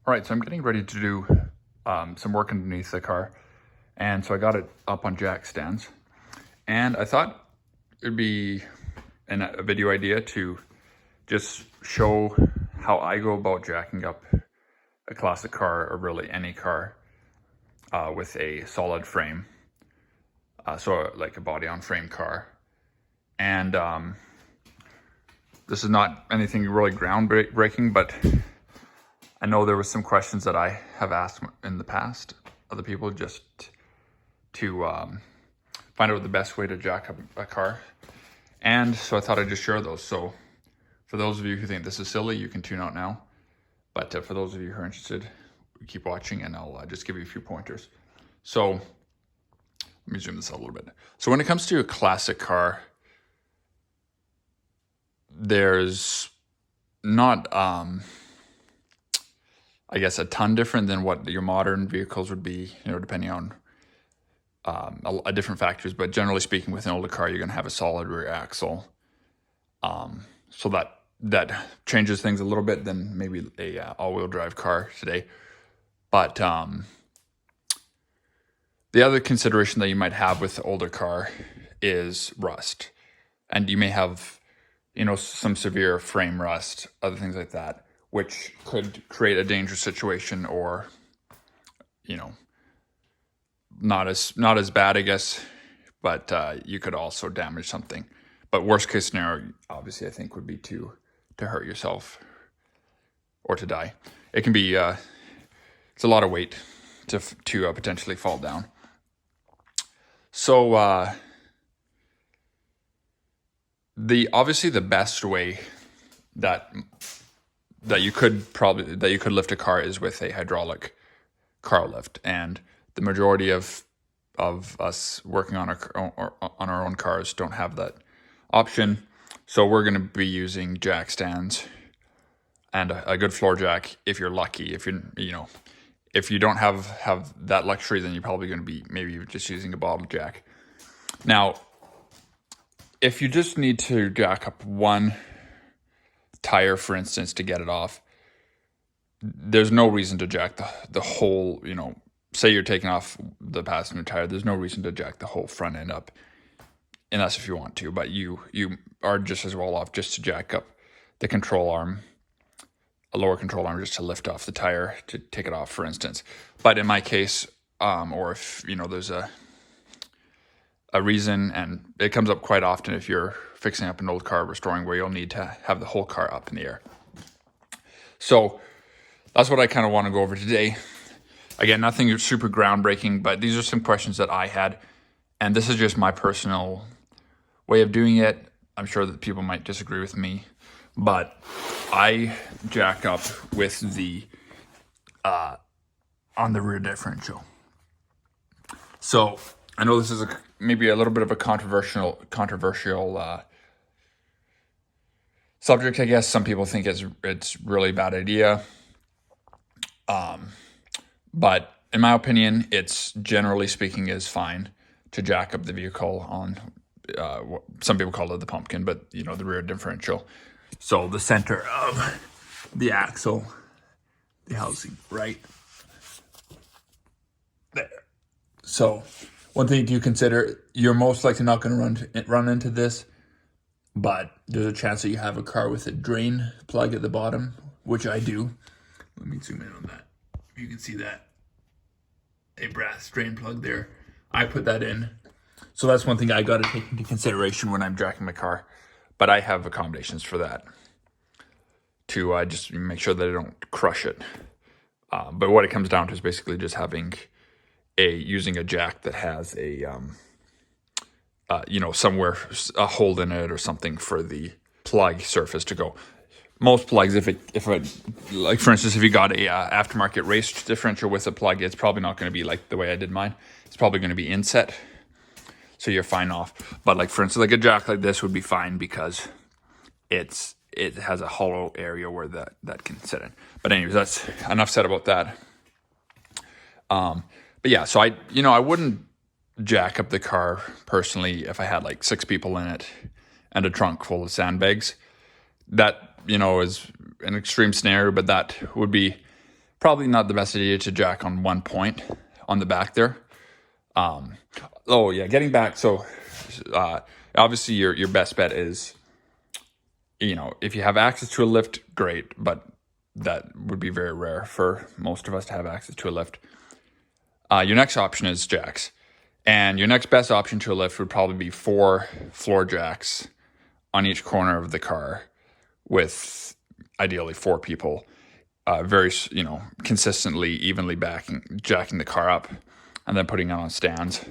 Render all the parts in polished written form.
All right, so I'm getting ready to do some work underneath the car. And so I got it up on jack stands. And I thought it'd be a video idea to just show how I go about jacking up a classic car, or really any car, with a solid frame. So like a body on frame car. And this is not anything really groundbreaking, but I know there was some questions that I have asked in the past, other people, just to find out the best way to jack up a car. And so I thought I'd just share those. So for those of you who think this is silly, you can tune out now. But for those of you who are interested, keep watching and I'll just give you a few pointers. So let me zoom this out a little bit. So when it comes to a classic car, there's not, I guess, a ton different than what your modern vehicles would be, depending on a different factors. But generally speaking, with an older car, you're going to have a solid rear axle. So that changes things a little bit than maybe a all-wheel drive car today. But the other consideration that you might have with the older car is rust. And you may have, some severe frame rust, other things like that, which could create a dangerous situation, or, not as bad, I guess, but you could also damage something. But worst case scenario, obviously, I think would be to hurt yourself or to die. It can be, it's a lot of weight to potentially fall down. So obviously the best way that you could lift a car is with a hydraulic car lift, and the majority of us working on our own cars don't have that option. So we're going to be using jack stands and a good floor jack if you're lucky. If you don't have that luxury, then you're probably going to be maybe just using a bottle jack. Now, if you just need to jack up one tire, for instance, to get it off, there's no reason to jack the whole, say you're taking off the passenger tire, there's no reason to jack the whole front end up, unless if you want to, but you are just as well off just to jack up the control arm, a lower control arm, just to lift off the tire to take it off, for instance. But in my case, or if, there's a reason, and it comes up quite often if you're fixing up an old car, restoring, where you'll need to have the whole car up in the air. So that's what I kind of want to go over today. Again, nothing super groundbreaking, but these are some questions that I had, and this is just my personal way of doing it. I'm sure that people might disagree with me, but I jack up with the on the rear differential. So I know this is maybe a little bit of a controversial subject, I guess. Some people think it's really a bad idea. But in my opinion, it's, generally speaking, is fine to jack up the vehicle on, some people call it the pumpkin, but the rear differential. So the center of the axle, the housing right there. So one thing to consider, you're most likely not going to run into this, but there's a chance that you have a car with a drain plug at the bottom, which I do. Let me zoom in on that. You can see that, a brass drain plug there. I put that in. So that's one thing I got to take into consideration when I'm jacking my car. But I have accommodations for that to just make sure that I don't crush it. But what it comes down to is basically just using a jack that has a, somewhere a hole in it or something for the plug surface to go. Most plugs, if like for instance, if you got a aftermarket race differential with a plug, it's probably not going to be like the way I did mine. It's probably going to be inset, so you're fine off. But like for instance, like a jack like this would be fine because it has a hollow area where that can sit in. But anyways, that's enough said about that. But yeah, so I wouldn't jack up the car personally if I had like 6 people in it and a trunk full of sandbags. That is an extreme scenario, but that would be probably not the best idea to jack on one point on the back there. Oh yeah, getting back. So obviously your best bet is, if you have access to a lift, great, but that would be very rare for most of us to have access to a lift. Your next option is jacks. And your next best option to a lift would probably be 4 floor jacks on each corner of the car with ideally 4 people, very, consistently, evenly jacking the car up and then putting it on stands.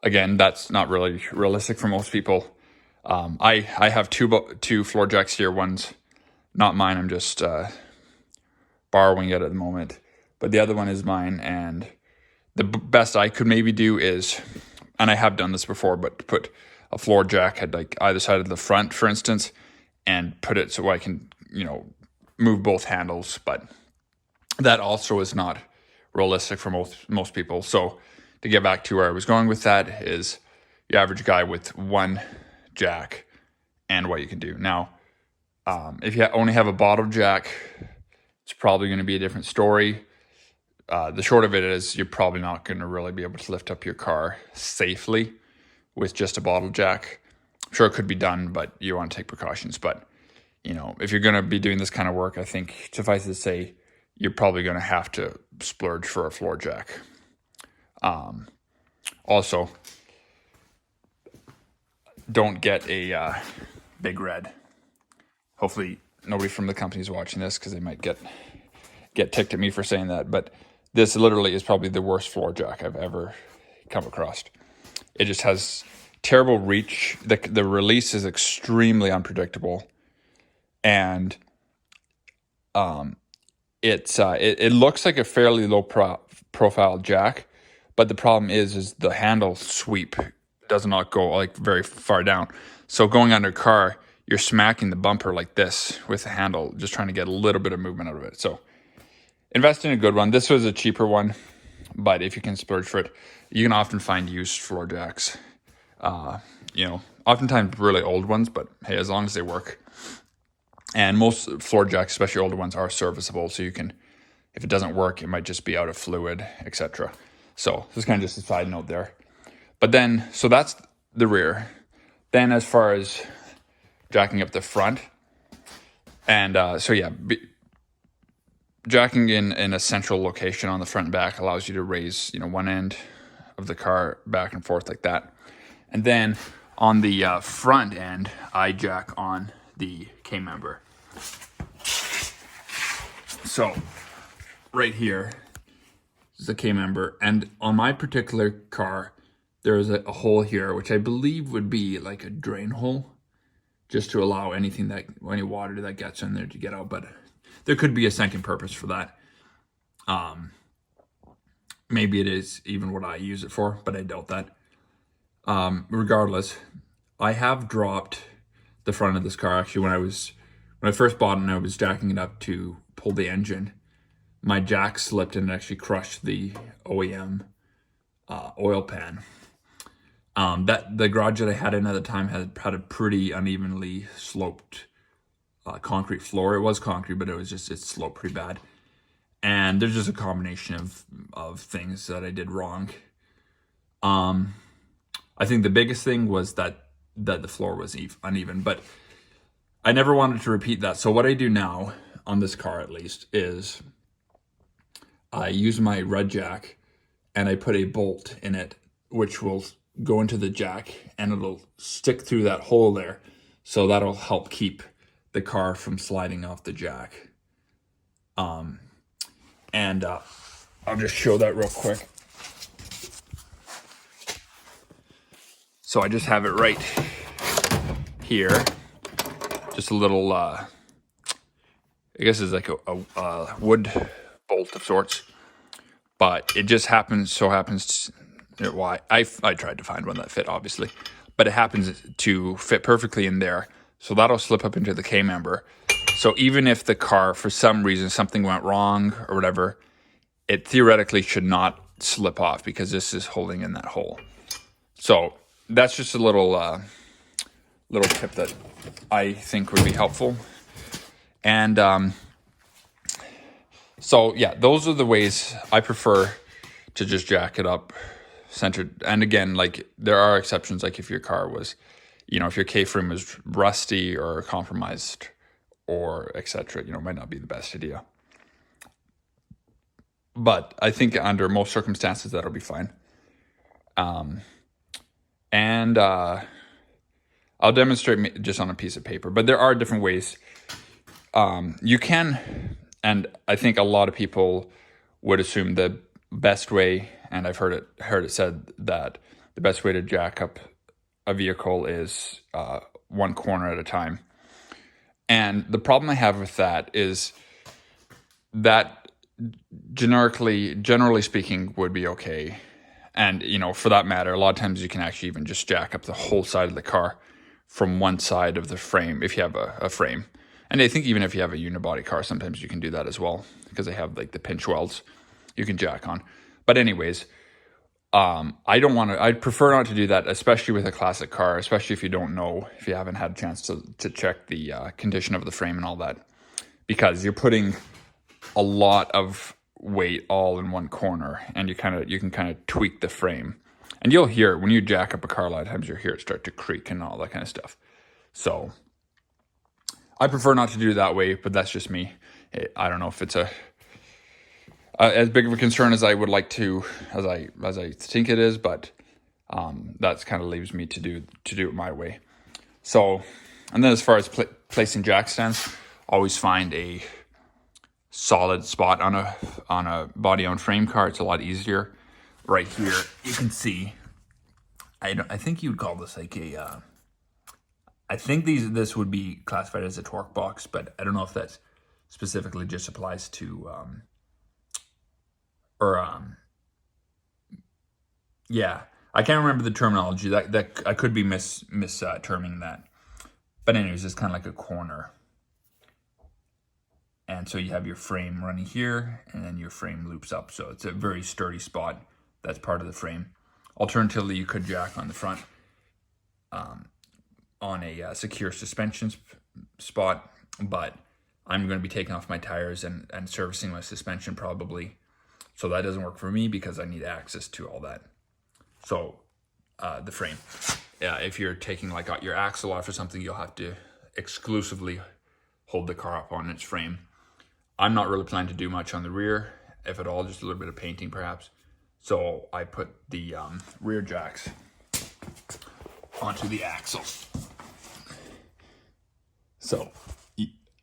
Again, that's not really realistic for most people. I have two floor jacks here. One's not mine. I'm just borrowing it at the moment. But the other one is mine, and the best I could maybe do is, and I have done this before, but put a floor jack at like either side of the front, for instance, and put it so I can, move both handles. But that also is not realistic for most people. So to get back to where I was going with that is your average guy with 1 jack and what you can do. Now, if you only have a bottle jack, it's probably going to be a different story. The short of it is you're probably not going to really be able to lift up your car safely with just a bottle jack. Sure, it could be done, but you want to take precautions. But, if you're going to be doing this kind of work, I think suffice it to say, you're probably going to have to splurge for a floor jack. Also, don't get a Big Red. Hopefully nobody from the company is watching this because they might get ticked at me for saying that. But this literally is probably the worst floor jack I've ever come across. It just has terrible reach. The release is extremely unpredictable. And it looks like a fairly low profile jack, but the problem is the handle sweep does not go like very far down. So going under car, you're smacking the bumper like this with the handle, just trying to get a little bit of movement out of it. So invest in a good one. This was a cheaper one, but if you can splurge for it, you can often find used floor jacks. Oftentimes really old ones, but hey, as long as they work. And most floor jacks, especially older ones, are serviceable. So you can, if it doesn't work, it might just be out of fluid, etc. So this is kind of just a side note there. But then, so that's the rear. Then as far as jacking up the front, and jacking in a central location on the front and back allows you to raise, one end of the car back and forth like that. And then on the front end, I jack on the K-member. So right here is the K-member, and on my particular car, there is a hole here, which I believe would be like a drain hole, just to allow any water that gets in there to get out. But there could be a second purpose for that. Maybe it is even what I use it for, but I doubt that. Regardless, I have dropped the front of this car. Actually, when I first bought it and I was jacking it up to pull the engine, my jack slipped and actually crushed the OEM oil pan. The garage that I had in at the time had a pretty unevenly sloped concrete floor. It was concrete, but it sloped pretty bad. And there's just a combination of things that I did wrong. I think the biggest thing was that the floor was uneven, but I never wanted to repeat that. So what I do now, on this car at least, is I use my red jack and I put a bolt in it, which will go into the jack and it'll stick through that hole there. So that'll help keep the car from sliding off the jack. I'll just show that real quick. So I just have it right here. Just a little, I guess it's like a wood bolt of sorts. But it just happens, why I tried to find one that fit, obviously. But it happens to fit perfectly in there. So that'll slip up into the K-member. So even if the car, for some reason, something went wrong or whatever, it theoretically should not slip off because this is holding in that hole. So that's just a little tip that I think would be helpful. And So yeah, those are the ways I prefer to just jack it up centered. And again, like there are exceptions, like if your car was, if your K-frame is rusty or compromised or etc., it might not be the best idea. But I think under most circumstances, that'll be fine. And I'll demonstrate just on a piece of paper, but there are different ways. You can, and I think a lot of people would assume the best way, and I've heard it said that the best way to jack up a vehicle is one corner at a time. And the problem I have with that is that generally speaking, would be okay. And, for that matter, a lot of times you can actually even just jack up the whole side of the car from one side of the frame if you have a frame. And I think even if you have a unibody car, sometimes you can do that as well because they have like the pinch welds you can jack on. But anyways, I'd prefer not to do that, especially with a classic car, especially if you haven't had a chance to check the condition of the frame and all that, because you're putting a lot of weight all in one corner, and you can kind of tweak the frame, and you'll hear it when you jack up a car. A lot of times you'll hear it start to creak and all that kind of stuff. So I prefer not to do it that way, but that's just me. I don't know if it's as big of a concern as I would like to, as I think it is, but that's kind of leaves me to do it my way. So, and then as far as placing jack stands, always find a solid spot on a body on frame car. It's a lot easier. Right here, you can see. I think you would call this like a. I think this would be classified as a torque box, but I don't know if that specifically just applies to. Yeah, I can't remember the terminology. That I could be terming that. But anyways, it's kind of like a corner. And so you have your frame running here, and then your frame loops up. So it's a very sturdy spot. That's part of the frame. Alternatively, you could jack on the front on a secure suspension spot. But I'm going to be taking off my tires and servicing my suspension probably. So that doesn't work for me because I need access to all that. So the frame. Yeah, if you're taking like your axle off or something, you'll have to exclusively hold the car up on its frame. I'm not really planning to do much on the rear, if at all, just a little bit of painting perhaps. So I put the rear jacks onto the axle. So,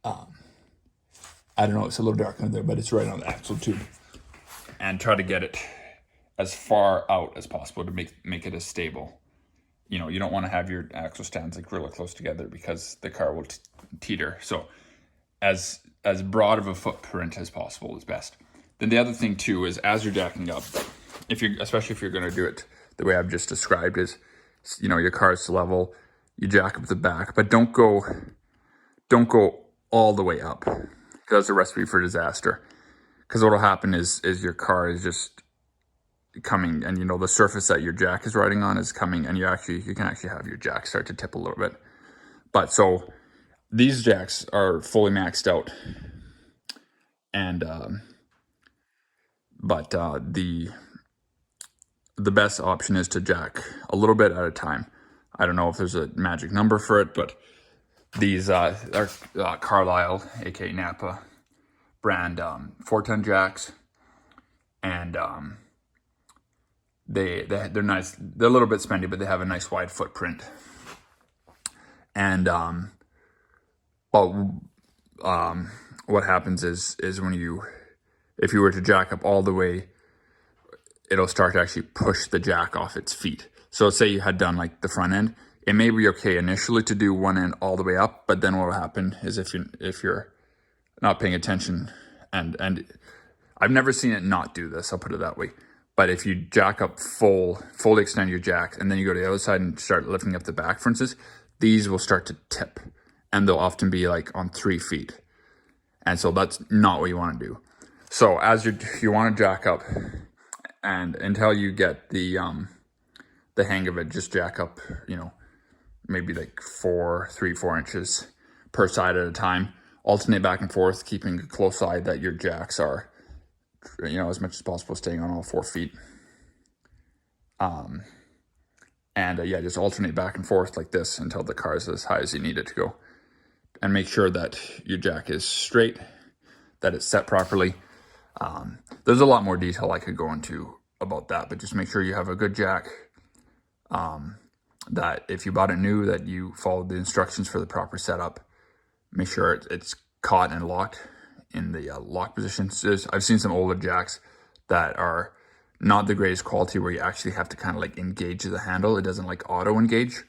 I don't know, it's a little dark under there, but it's right on the axle tube. And try to get it as far out as possible to make it as stable. You don't want to have your axle stands like really close together because the car will teeter. So as broad of a footprint as possible is best. Then the other thing too is as you're jacking up, especially if you're going to do it the way I've just described, is your car's level, you jack up the back, but don't go all the way up. That's a recipe for disaster. Because what will happen is your car is just coming, and the surface that your jack is riding on is coming, and you can actually have your jack start to tip a little bit. But so these jacks are fully maxed out, and the best option is to jack a little bit at a time. I don't know if there's a magic number for it, but these are Carlisle, aka Napa brand 4-ton jacks, and they're nice. They're a little bit spendy, but they have a nice wide footprint. And what happens is if you were to jack up all the way, it'll start to actually push the jack off its feet. So say you had done like the front end, it may be okay initially to do one end all the way up, but then what will happen is if you're not paying attention, and I've never seen it not do this, I'll put it that way. But if you jack up fully extend your jacks, and then you go to the other side and start lifting up the back, for instance, these will start to tip, and they'll often be like on 3 feet. And so that's not what you want to do. So as you want to jack up, and until you get the hang of it, just jack up, maybe like 4 inches per side at a time. Alternate back and forth, keeping a close eye that your jacks are as much as possible, staying on all 4 feet. Yeah, just alternate back and forth like this until the car is as high as you need it to go. And make sure that your jack is straight, that it's set properly. There's a lot more detail I could go into about that, but just make sure you have a good jack. That if you bought it new, that you followed the instructions for the proper setup. Make sure it's caught and locked in the lock position. So I've seen some older jacks that are not the greatest quality, where you actually have to kind of like engage the handle. It doesn't like auto engage.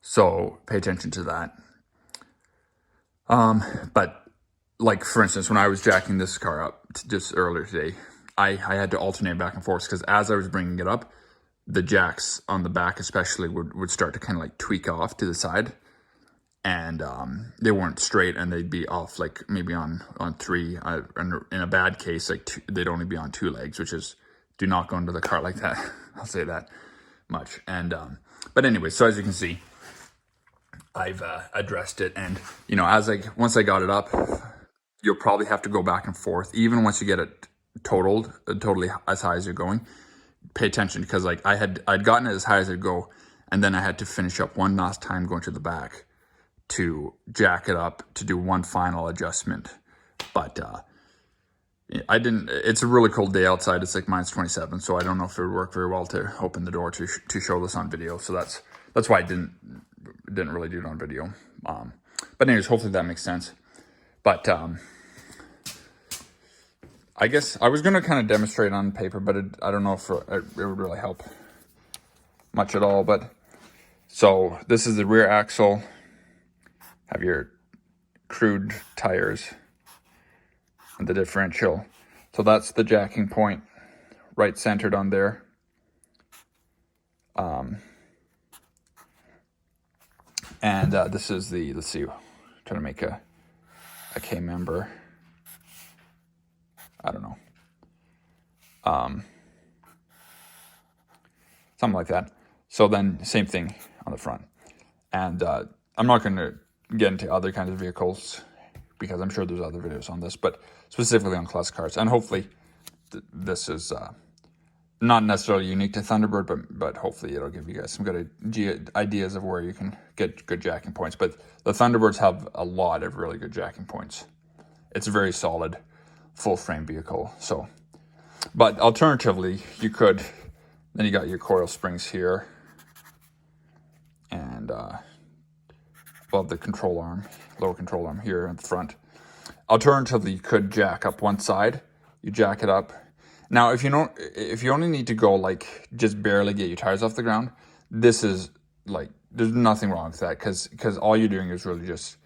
So pay attention to that. But like, for instance, when I was jacking this car up just earlier today, I had to alternate back and forth, because as I was bringing it up, the jacks on the back especially would start to kind of like tweak off to the side, and they weren't straight, and they'd be off like maybe on 3. And in a bad case, like they'd only be on 2 legs, which is, do not go into the car like that. I'll say that much. And but anyway, so as you can see, I've addressed it, and once I got it up, you'll probably have to go back and forth even once you get it totally as high as you're going. Pay attention, because like I'd gotten it as high as it'd go, and then I had to finish up one last time going to the back to jack it up to do one final adjustment. But I didn't. It's a really cold day outside. It's like -27, so I don't know if it would work very well to open the door to show this on video. So that's why I didn't really do it on video. But anyways, hopefully that makes sense. But I guess I was going to kind of demonstrate on paper, but I don't know if it would really help much at all. But so this is the rear axle. Have your crude tires and the differential. So that's the jacking point, right centered on there. And this is the, let's see, trying to make a K-member. I don't know. Something like that. So then same thing on the front. And I'm not going to get into other kinds of vehicles, because I'm sure there's other videos on this, but specifically on classic cars. And hopefully this is not necessarily unique to Thunderbird, but hopefully it'll give you guys some good ideas of where you can get good jacking points. But the Thunderbirds have a lot of really good jacking points. It's a very solid full frame vehicle. So, but alternatively, you could, then you got your coil springs here, and above the control arm, lower control arm here at the front. Alternatively, you could jack up one side. You jack it up. Now, if you only need to go like just barely get your tires off the ground, this is like, there's nothing wrong with that, because all you're doing is really just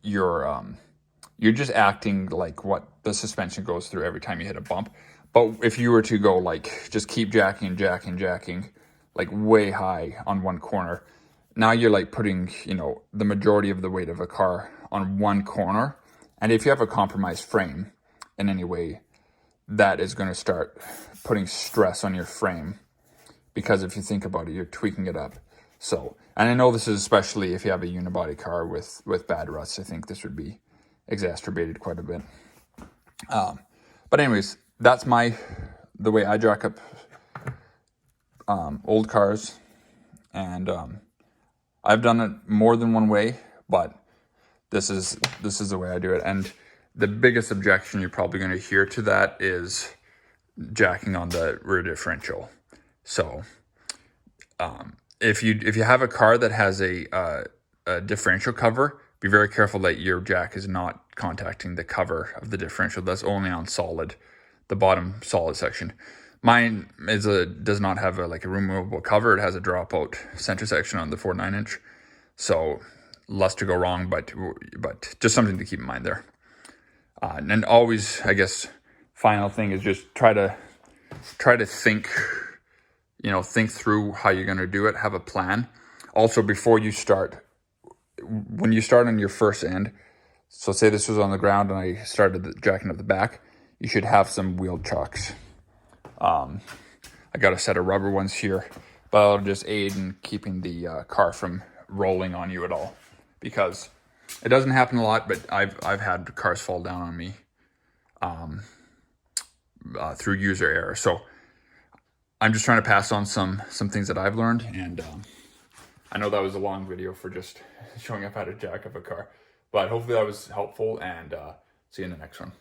you're just acting like what the suspension goes through every time you hit a bump. But if you were to go like just keep jacking, like way high on one corner, now you're like putting, the majority of the weight of a car on one corner. And if you have a compromised frame in any way, that is going to start putting stress on your frame, because if you think about it, you're tweaking it up. So, and I know this is especially if you have a unibody car with bad ruts. I think this would be exacerbated quite a bit. But anyways, that's the way I jack up old cars, and I've done it more than one way, but this is the way I do it. And the biggest objection you're probably going to hear to that is jacking on the rear differential. So if you have a car that has a differential cover, be very careful that your jack is not contacting the cover of the differential. That's only on solid, the bottom solid section. Mine does not have a removable cover. It has a dropout center section on the 4.9 inch. So less to go wrong, but just something to keep in mind there. And always, I guess, final thing is just try to think, think through how you're going to do it. Have a plan. Also, before you start, when you start on your first end, so say this was on the ground and I started jacking up the back, you should have some wheel chocks. I got a set of rubber ones here, but it'll just aid in keeping the car from rolling on you at all, because it doesn't happen a lot, but I've had cars fall down on me through user error. So I'm just trying to pass on some things that I've learned, and I know that was a long video for just showing up how to jack up a car, but hopefully that was helpful, and see you in the next one.